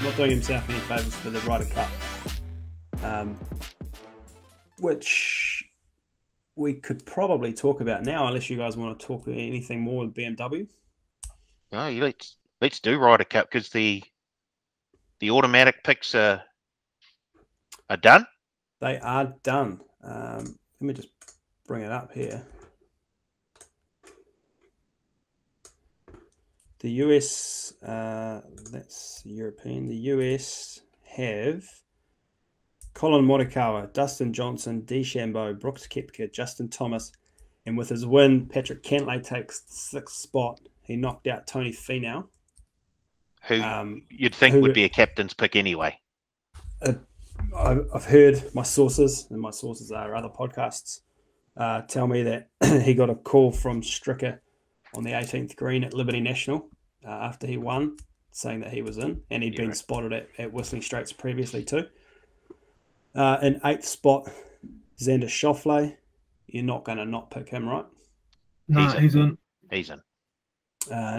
not doing himself any favours for the Ryder Cup, which we could probably talk about now, unless you guys want to talk anything more with BMW. No, let's do Ryder Cup because the automatic picks are done. They are done. Let me just bring it up here. The US, that's European. The US have Colin Morikawa, Dustin Johnson, DeChambeau, Brooks Koepka, Justin Thomas, and with his win, Patrick Cantlay takes the 6th spot. He knocked out Tony Finau, who you'd think would be a captain's pick anyway. I've heard my sources, and my sources are other podcasts, tell me that he got a call from Stricker on the 18th green at Liberty National after he won, saying that he was in, and he'd been spotted at Whistling Straits previously too. In 8th spot, Xander Schauffele. You're not going to not pick him, right? No, he's in. He's in.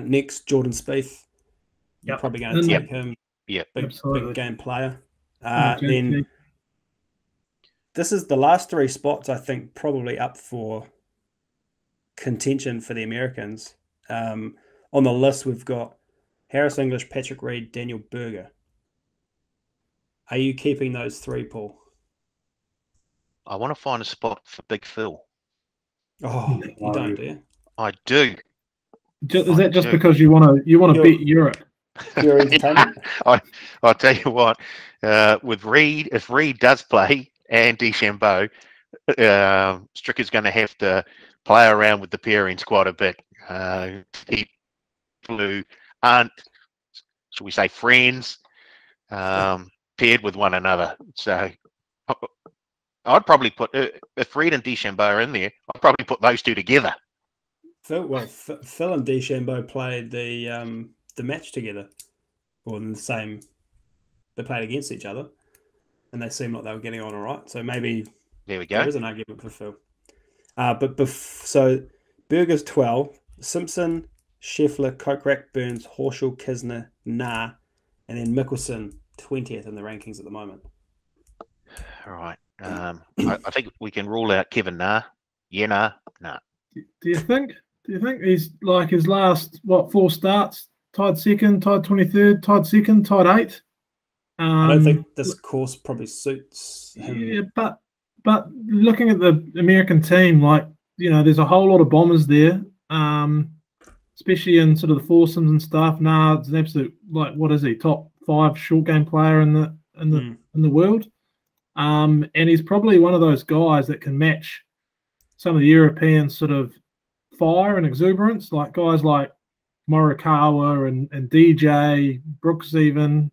Next, Jordan Spieth. You're probably going to take him. Yeah, big game player. Then this is the last 3 spots, I think, probably up for contention for the Americans. On the list, we've got Harris English, Patrick Reed, Daniel Berger. Are you keeping those 3, Paul? I want to find a spot for Big Phil. Oh, you don't, do you? I do. Is that just because you want to beat Europe? I'll tell you what. With Reed, if Reed does play and DeChambeau, Stricker's going to have to play around with the pairings quite a bit. He aren't, shall we say, friends, paired with one another. So I'd probably put, if Reed and DeChambeau are in there, I'd probably put those 2 together. Phil and DeChambeau played the match together, or in the same. They played against each other, and they seemed like they were getting on all right. So maybe there we go. There is an argument for Phil. So Berger's 12, Simpson, Scheffler, Kokrak, Burns, Horschel, Kisner, Nah, and then Mickelson 20th in the rankings at the moment. All right. I think we can rule out Kevin Na. Yeah, nah. Do you think he's like his last 4 starts, tied 2nd, tied 23rd, tied 2nd, tied 8th? I don't think this course probably suits him. Yeah, but looking at the American team, there's a whole lot of bombers there, especially in sort of the foursomes and stuff. Nah, it's an absolute what is he? Top 5 short game player in the world. And he's probably one of those guys that can match some of the European sort of fire and exuberance, like guys like Morikawa and DJ, Brooks even.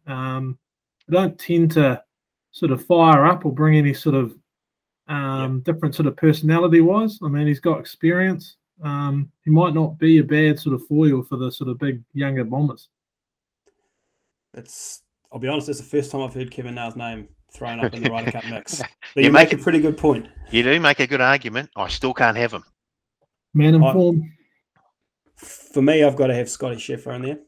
Don't tend to sort of fire up or bring any sort of different sort of personality-wise. I mean, he's got experience. He might not be a bad sort of foil for the sort of big younger bombers. I'll be honest, it's the first time I've heard Kevin Na's name thrown up in the Ryder Cup mix. But you make a pretty good point. You do make a good argument. I still can't have him. Man in form. For me, I've got to have Scottie Shepherd in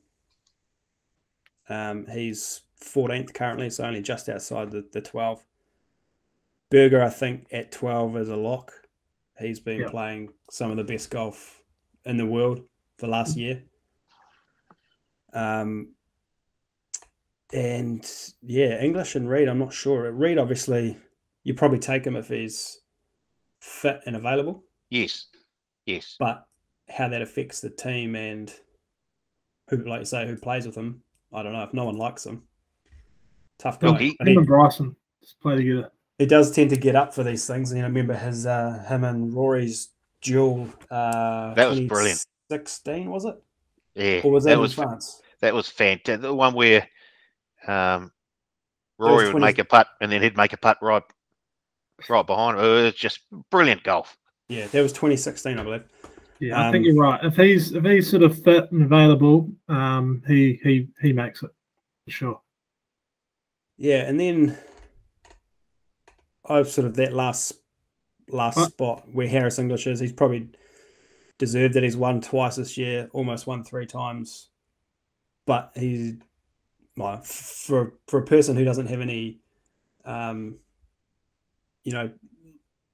there. He's 14th currently, so only just outside the 12. Berger, I think, at 12 is a lock. He's been playing some of the best golf in the world for last year. And English and Reed, I'm not sure. Reed, obviously, you probably take him if he's fit and available. Yes. But how that affects the team and who plays with him, I don't know. If no one likes him, tough guy. Him and Bryson just play together. He does tend to get up for these things. And I remember him and Rory's duel. That was brilliant. 2016, was it? Yeah. Or was that in France? That was fantastic. The one where Rory would make a putt and then he'd make a putt right behind. It was just brilliant golf. Yeah, that was 2016, I believe. Yeah, I think you're right. If he's sort of fit and available, he makes it for sure. Yeah, and then I've sort of that last spot where Harris English is. He's probably deserved that. He's won twice this year, almost won 3 times, but he for a person who doesn't have any,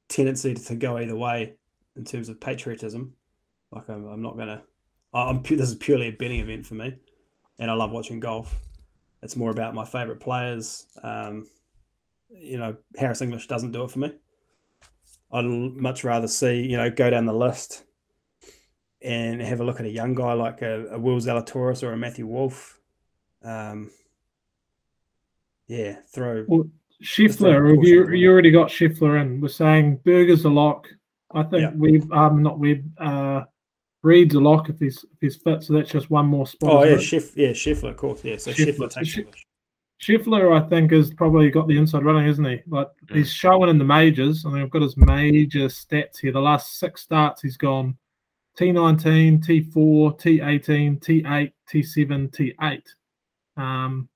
tendency to go either way in terms of patriotism. Like I'm not gonna. This is purely a betting event for me, and I love watching golf. It's more about my favorite players. Harris English doesn't do it for me. I'd much rather see go down the list and have a look at a young guy like a Will Zalatoris or a Matthew Wolff. Throw. Well, Scheffler, you already got Scheffler in. We're saying Berger's a lock. I think Reed's a lock if he's fit. So that's just one more spot. Oh yeah, Scheffler, of course. Yeah, so Scheffler takes English. Scheffler, I think, has probably got the inside running, isn't he? Like he's showing in the majors. I mean, I've got his major stats here. The last 6 starts, he's gone T19, T4, T18, T8, T7, T8.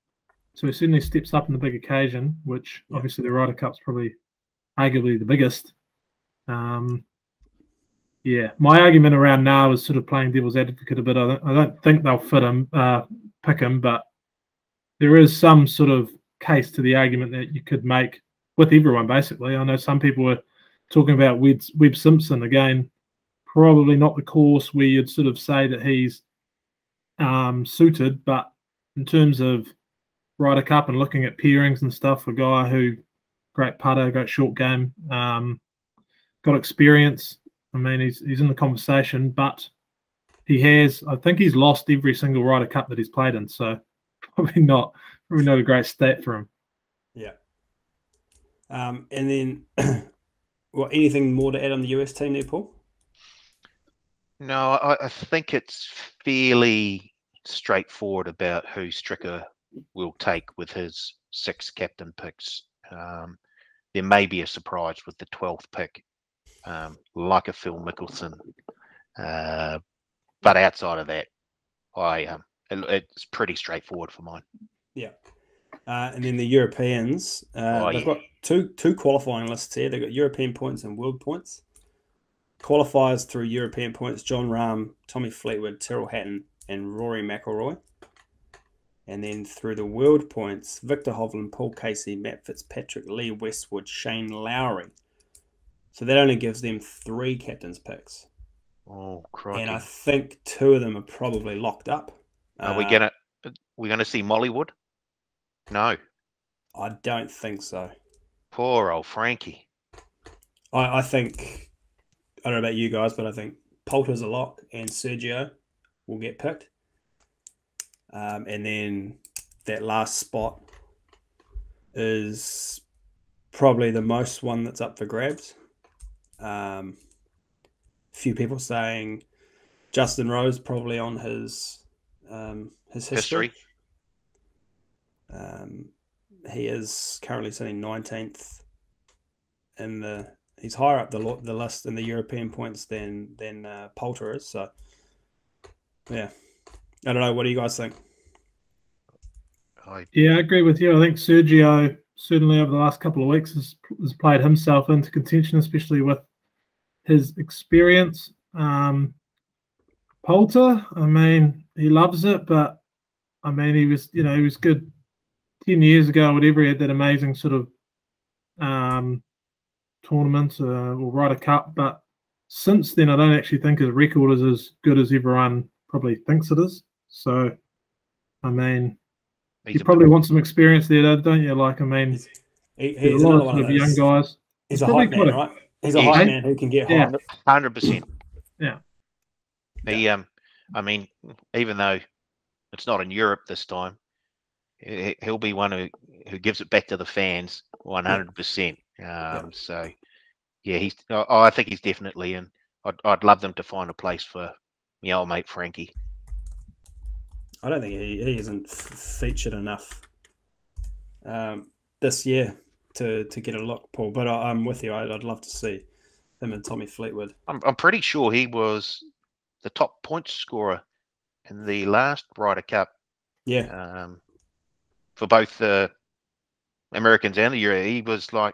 So he certainly steps up in the big occasion, which obviously the Ryder Cup's probably arguably the biggest. My argument around now is sort of playing devil's advocate a bit. I don't think they'll pick him, but there is some sort of case to the argument that you could make with everyone, basically. I know some people were talking about Webb Simpson, again, probably not the course where you'd sort of say that he's suited, but in terms of Ryder Cup and looking at pairings and stuff, a guy who, great putter, great short game, got experience. I mean, he's in the conversation, but I think he's lost every single Ryder Cup that he's played in, so probably not a great stat for him. Yeah. And then, anything more to add on the US team there, Paul? No, I think it's fairly straightforward about who Stricker will take with his 6 captain picks. There may be a surprise with the 12th pick, like a Phil Mickelson. But outside of that, it's pretty straightforward for mine. Yeah. And then the Europeans, they've got two qualifying lists here. They've got European points and world points. Qualifiers through European points: John Rahm, Tommy Fleetwood, Tyrrell Hatton, and Rory McIlroy. And then through the world points: Victor Hovland, Paul Casey, Matt Fitzpatrick, Lee Westwood, Shane Lowry. So that only gives them 3 captains' picks. Oh, crikey. And I think 2 of them are probably locked up. Are we gonna see Mollywood? No. I don't think so. Poor old Frankie. I think, I don't know about you guys, but I think Poulter's a lock and Sergio will get picked. And then that last spot is probably the most one that's up for grabs. Few people saying Justin Rose probably on his history. He is currently sitting 19th he's higher up the list in the European points than Poulter is. So yeah, I don't know. What do you guys think? I agree with you. I think Sergio certainly over the last couple of weeks has played himself into contention, especially with his experience. Poulter, I mean, he loves it, but I mean, he was good 10 years ago, whatever. He had that amazing sort of tournament or Ryder Cup, but since then, I don't actually think his record is as good as everyone probably thinks it is. So, I mean, you probably want some experience there, don't you? Like, I mean, he's a lot of young guys. He's a hype man, right? He's a hype man who can get hype. 100%. Yeah. I mean, even though it's not in Europe this time, he'll be one who gives it back to the fans 100%. So, yeah, I think he's definitely in. I'd love them to find a place for my old mate Frankie. I don't think he isn't featured enough this year to get a look, Paul. But I'm with you. I'd love to see him and Tommy Fleetwood. I'm pretty sure he was the top point scorer in the last Ryder Cup. Yeah. For both the Americans and the Euro, he was either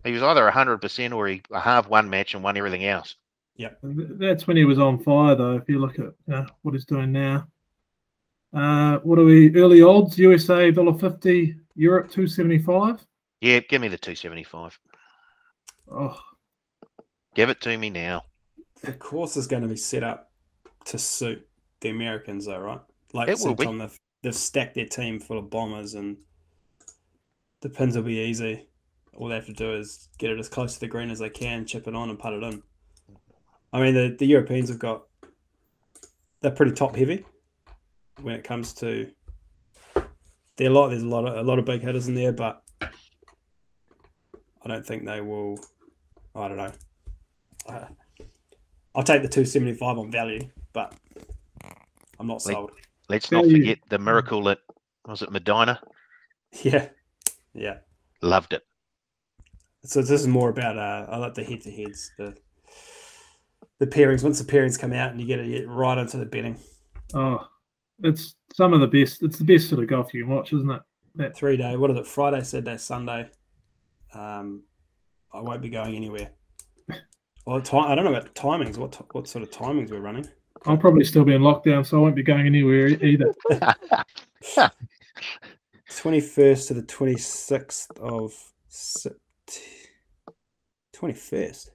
100% or he half one match and won everything else. Yeah. That's when he was on fire, though. If you look at what he's doing now. What are we? Early odds: USA $1.50, Europe $2.75. Yeah, give me the 275. Oh, Give it to me now. The course is going to be set up to suit the Americans, though, right? Like you It will said, be. Tom, they've stacked their team full of bombers, and the pins will be easy. All they have to do is get it as close to the green as they can, chip it on, and put it in. I mean, the Europeans they're pretty top heavy when it comes to there's a lot of big hitters in there, but I don't think they will. I don't know. I'll take the 275 on value, but I'm not sold. Let's not forget the miracle at, was it Medina? Yeah. Loved it. So this is more about I like the head-to-heads, the pairings. Once the pairings come out and you get it right into the betting. Oh, it's some of the best. It's the best sort of golf you can watch, isn't it? That 3-day. What is it? Friday, Saturday, Sunday. I won't be going anywhere. Well, I don't know about timings. What sort of timings we're running? I'll probably still be in lockdown, so I won't be going anywhere either. 21st to the 26th of 21st.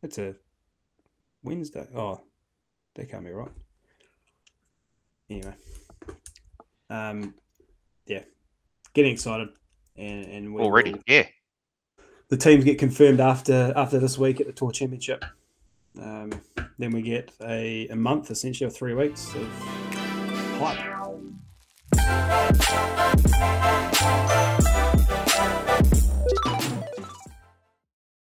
It's a Wednesday. Oh, that can't be right. Anyway, yeah, getting excited, and already, yeah. The teams get confirmed after this week at the Tour Championship. Then we get a month, essentially, or 3 weeks of hype.